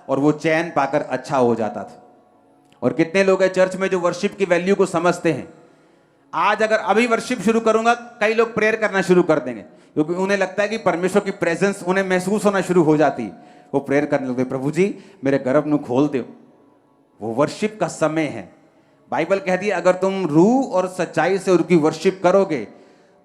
और वो चैन पाकर अच्छा हो जाता था। और कितने लोग हैं चर्च में जो वर्शिप की वैल्यू को समझते हैं। आज अगर अभी वर्शिप शुरू करूंगा, कई लोग प्रेयर करना शुरू कर देंगे, क्योंकि उन्हें लगता है कि परमेश्वर की प्रेजेंस उन्हें महसूस होना शुरू हो जाती है। वो प्रेयर करने लगते, प्रभु जी मेरे गर्भ ਨੂੰ खोल दो। वो वर्शिप का समय है। बाइबल कहती है अगर तुम रूह और सच्चाई से उनकी वर्शिप करोगे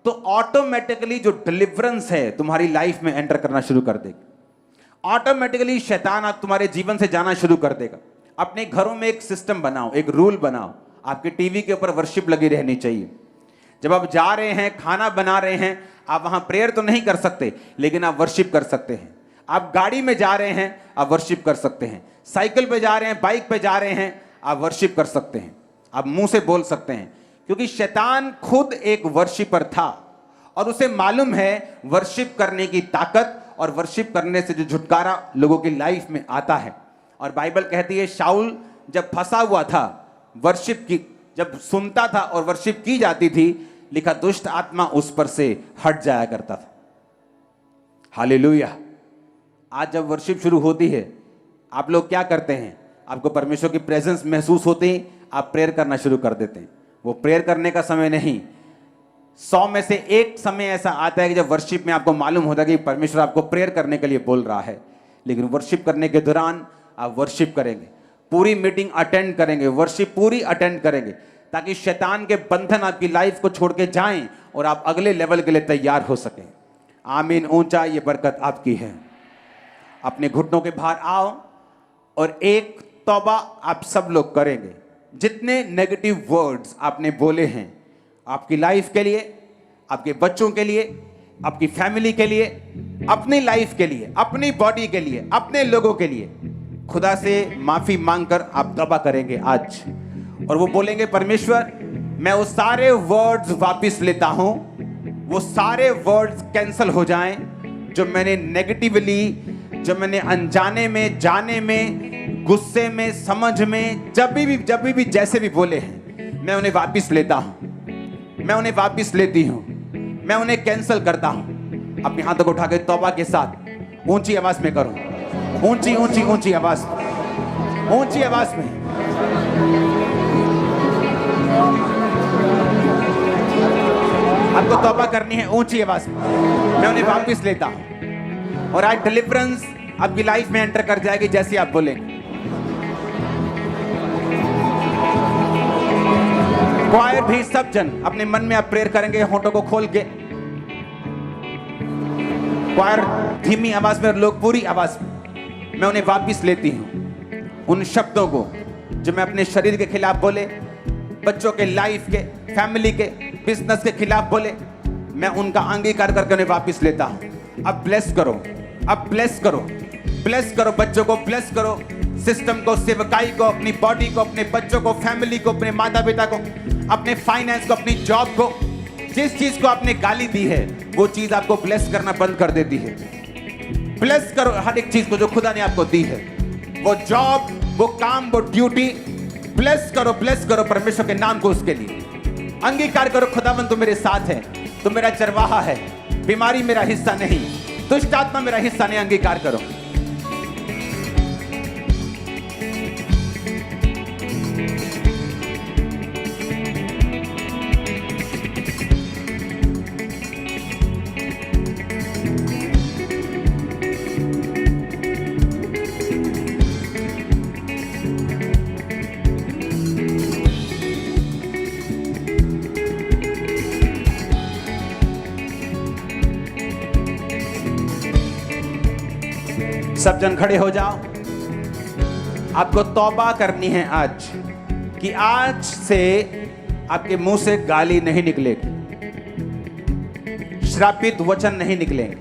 तो ऑटोमेटिकली जो डिलीवरेंस है तुम्हारी लाइफ में एंटर करना शुरू कर देगा। ऑटोमेटिकली शैतान आप तुम्हारे जीवन से जाना शुरू कर देगा। अपने घरों में एक सिस्टम बनाओ, एक रूल बनाओ, आपके टीवी के ऊपर वर्शिप लगी रहनी चाहिए। जब आप जा रहे हैं, खाना बना रहे हैं, आप वहां प्रेयर तो नहीं कर सकते, लेकिन आप वर्शिप कर सकते हैं। आप गाड़ी में जा रहे हैं, आप वर्शिप कर सकते हैं। साइकिल पे जा रहे हैं, बाइक पे जा रहे हैं, आप वर्शिप कर सकते हैं। आप मुंह से बोल सकते हैं, क्योंकि शैतान खुद एक वर्शिपर था और उसे मालूम है वर्शिप करने की ताकत और वर्शिप करने से जो छुटकारा लोगों की लाइफ में आता है। और बाइबल कहती है शाऊल जब फंसा हुआ था, वर्शिप की जब सुनता था और वर्शिप की जाती थी, लिखा दुष्ट आत्मा उस पर से हट जाया करता था। हालेलुया। आज जब वर्शिप शुरू होती है, आप लोग क्या करते हैं? आपको परमेश्वर की प्रेजेंस महसूस होती है, आप प्रेयर करना शुरू कर देते हैं। वो प्रेयर करने का समय नहीं, 100 में से एक समय ऐसा आता है कि जब वर्शिप में आपको मालूम होता है कि परमेश्वर आपको प्रेयर करने के लिए बोल रहा है। लेकिन वर्शिप करने के दौरान आप वर्शिप करेंगे, पूरी मीटिंग अटेंड करेंगे, वर्शिप पूरी अटेंड करेंगे, ताकि शैतान के बंधन आपकी लाइफ को छोड़ के जाएं और आप अगले लेवल के लिए तैयार हो सकें। आमीन। ऊंचा ये बरकत आपकी है। अपने घुटनों के बाहर आओ और एक तौबा आप सब लोग करेंगे। जितने नेगेटिव वर्ड्स आपने बोले हैं आपकी लाइफ के लिए, आपके बच्चों के लिए, आपकी फैमिली के लिए, अपनी लाइफ के लिए, अपनी बॉडी के लिए, अपने लोगों के लिए, खुदा से माफी मांगकर आप तौबा करेंगे आज। और वो बोलेंगे परमेश्वर मैं वो सारे वर्ड्स वापस लेता हूं, वो सारे वर्ड्स कैंसल हो जाएं जो मैंने नेगेटिवली, जो मैंने अनजाने में, जाने में, गुस्से में, समझ में, जब भी जैसे भी बोले हैं, मैं उन्हें वापस लेता हूं, मैं उन्हें वापस लेती हूं, मैं उन्हें कैंसल करता हूं। अपने हाथों को उठा के तौबा के साथ ऊंची आवाज में करो, ऊंची ऊंची ऊंची आवाज, ऊंची आवाज में। आपको तौबा करनी है ऊंची आवाज में, मैं उन्हें वापस लेता हूं। और आज डिलीवरेंस आपकी लाइफ में एंटर कर जाएगी जैसे आप बोलेंगे। क्वायर भी सब जन अपने मन में आप प्रेयर करेंगे, होठों को खोल के। क्वायर धीमी आवाज में, लोग पूरी आवाज में। मैं उन्हें वापस लेती हूं उन शब्दों को जो मैं अपने शरीर के खिलाफ बोले, बच्चों के लाइफ के, फैमिली के, बिजनेस के खिलाफ बोले, मैं उनका अंगीकार करके उन्हें वापस लेता हूं। अब ब्लेस करो, अब ब्लेस करो, ब्लेस करो बच्चों को, ब्लेस करो सिस्टम को, सेवकाई को, अपनी बॉडी को, अपने बच्चों को, फैमिली को, अपने माता पिता को, अपने फाइनेंस को, अपनी जॉब को। जिस चीज को आपने गाली दी है वो चीज आपको ब्लेस करना बंद कर देती है। ब्लेस करो हर एक चीज को जो खुदा ने आपको दी है, वो जॉब, वो काम, वो ड्यूटी। ब्लेस करो परमेश्वर के नाम को, उसके लिए अंगीकार करो। खुदावन तू मेरे साथ है, तू मेरा चरवाहा है, बीमारी मेरा हिस्सा नहीं, दुष्ट आत्मा मेरा हिस्सा नहीं। अंगीकार करो। सब जन खड़े हो जाओ। आपको तौबा करनी है आज कि आज से आपके मुंह से गाली नहीं निकलेगी, श्रापित वचन नहीं निकलेंगे।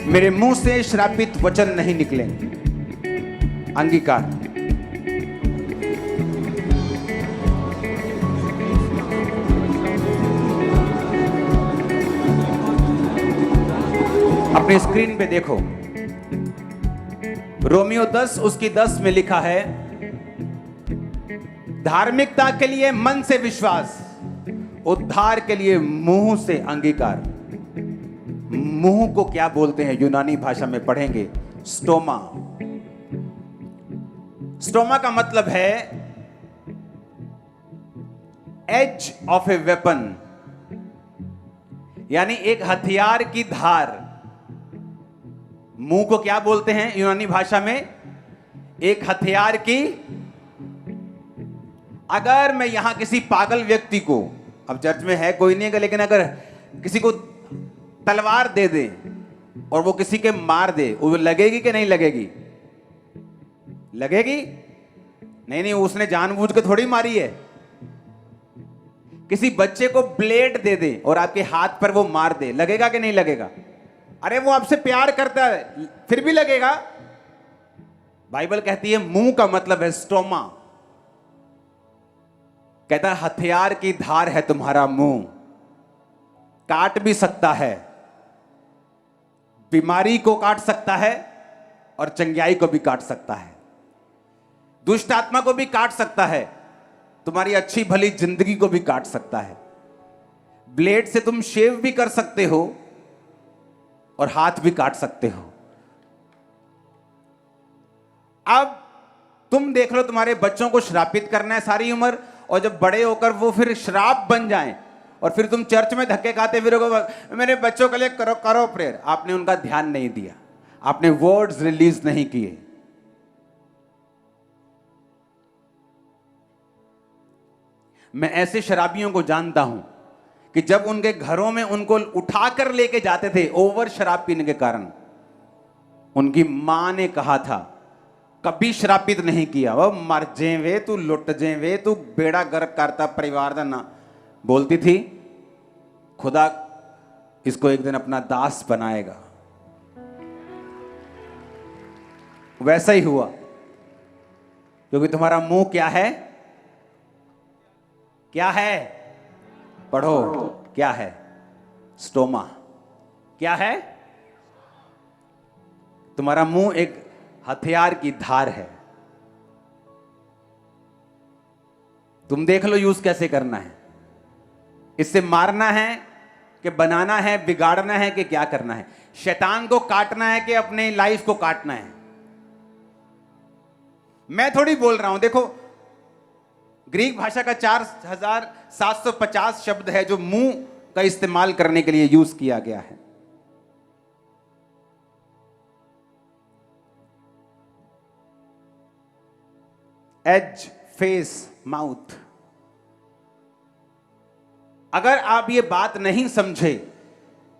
मेरे मुंह से श्रापित वचन नहीं निकलेंगे। अंगीकार। अपने स्क्रीन पे देखो, रोमियो 10 उसकी 10 में लिखा है, धार्मिकता के लिए मन से विश्वास, उद्धार के लिए मुंह से अंगीकार। मुंह को क्या बोलते हैं यूनानी भाषा में पढ़ेंगे, स्टोमा। स्टोमा का मतलब है एज ऑफ ए वेपन, यानी एक हथियार की धार। मुंह को क्या बोलते हैं यूनानी भाषा में, एक हथियार की। अगर मैं यहां किसी पागल व्यक्ति को, अब चर्च में है कोई नहीं, लेकिन अगर किसी को तलवार दे दे और वो किसी के मार दे, वो लगेगी कि नहीं लगेगी? लगेगी? नहीं, उसने जानबूझ के थोड़ी मारी है। किसी बच्चे को ब्लेड दे दे और आपके हाथ पर वो मार दे, लगेगा कि नहीं लगेगा? अरे वो आपसे प्यार करता है, फिर भी लगेगा। बाइबल कहती है मुंह का मतलब है स्टोमा। कहता है हथियार की धार है तुम्हारा मुंह, काट भी सकता है, बीमारी को काट सकता है और चंगाई को भी काट सकता है, दुष्ट आत्मा को भी काट सकता है, तुम्हारी अच्छी भली जिंदगी को भी काट सकता है। ब्लेड से तुम शेव भी कर सकते हो और हाथ भी काट सकते हो। अब तुम देख लो, तुम्हारे बच्चों को श्रापित करना है सारी उम्र, और जब बड़े होकर वो फिर श्राप बन जाएं और फिर तुम चर्च में धक्के खाते फिरोगे, मेरे बच्चों के लिए करो करो प्रेयर। आपने उनका ध्यान नहीं दिया, आपने वर्ड्स रिलीज नहीं किए। मैं ऐसे शराबियों को जानता हूं कि जब उनके घरों में उनको उठाकर लेके जाते थे ओवर शराब पीने के कारण, उनकी मां ने कहा था कभी श्रापित नहीं किया, वो मर जेवे तू, लुट जेवे तू, बेड़ा गर्क करता परिवार का ना। बोलती थी खुदा इसको एक दिन अपना दास बनाएगा। वैसा ही हुआ, क्योंकि तुम्हारा मुंह क्या है? क्या है? पढ़ो, क्या है? स्टोमा। क्या है? तुम्हारा मुंह एक हथियार की धार है। तुम देख लो यूज कैसे करना है। इससे मारना है कि बनाना है, बिगाड़ना है कि क्या करना है? शैतान को काटना है कि अपने लाइफ को काटना है? मैं थोड़ी बोल रहा हूं। देखो, ग्रीक भाषा का 4750 शब्द है जो मुंह का इस्तेमाल करने के लिए यूज किया गया है। Age, face, mouth. अगर आप ये बात नहीं समझे,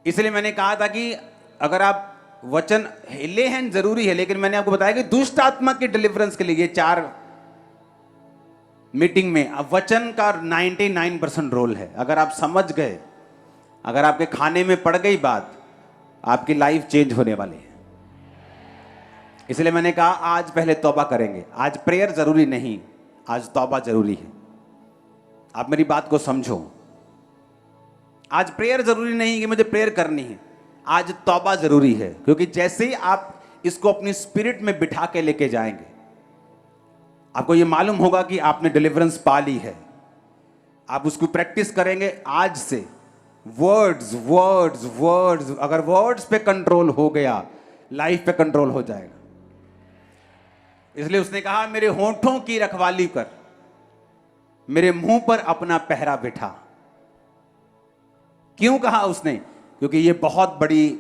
इसलिए मैंने कहा था कि अगर आप वचन हिले हैं जरूरी है, लेकिन मैंने आपको बताया कि दुष्ट आत्मा की डिलीवरेंस के लिए ये 4 मीटिंग में अब वचन का 99% रोल है। अगर आप समझ गए, अगर आपके खाने में पड़ गई बात, आपकी लाइफ चेंज होने वाली है। इसलिए मैंने कहा आज पहले तौबा करेंगे। आज प्रेयर जरूरी नहीं, आज तौबा जरूरी है। आप मेरी बात को समझो। आज प्रेयर जरूरी नहीं कि मुझे प्रेयर करनी है, आज तौबा जरूरी है। क्योंकि जैसे ही आप इसको अपनी स्पिरिट में बिठा के लेके जाएंगे, आपको ये मालूम होगा कि आपने डिलीवरेंस पा ली है। आप उसको प्रैक्टिस करेंगे आज से। वर्ड्स वर्ड्स वर्ड्स, अगर वर्ड्स पे कंट्रोल हो गया, लाइफ पे कंट्रोल हो जाएगा। इसलिए उसने कहा मेरे होंठों की रखवाली कर, मेरे मुंह पर अपना पहरा बिठा। क्यों कहा उसने? क्योंकि ये बहुत बड़ी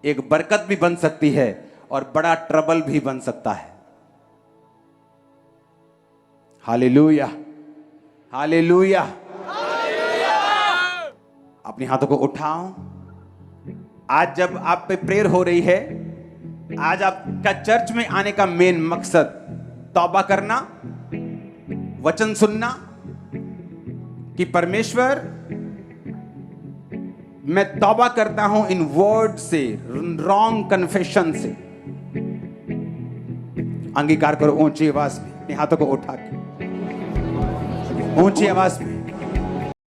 एक बरकत भी बन सकती है और बड़ा ट्रबल भी बन सकता है। Hallelujah, hallelujah. अपने हाथों को उठाओ। आज जब आप पे प्रेयर हो रही है, आज आपका चर्च में आने का मेन मकसद तौबा करना, वचन सुनना कि परमेश्वर मैं तौबा करता हूं इन वर्ड से, रॉन्ग कन्फेशन से। अंगीकार करो ऊंची आवाज में, अपने हाथों को उठा के ऊंची आवाज में।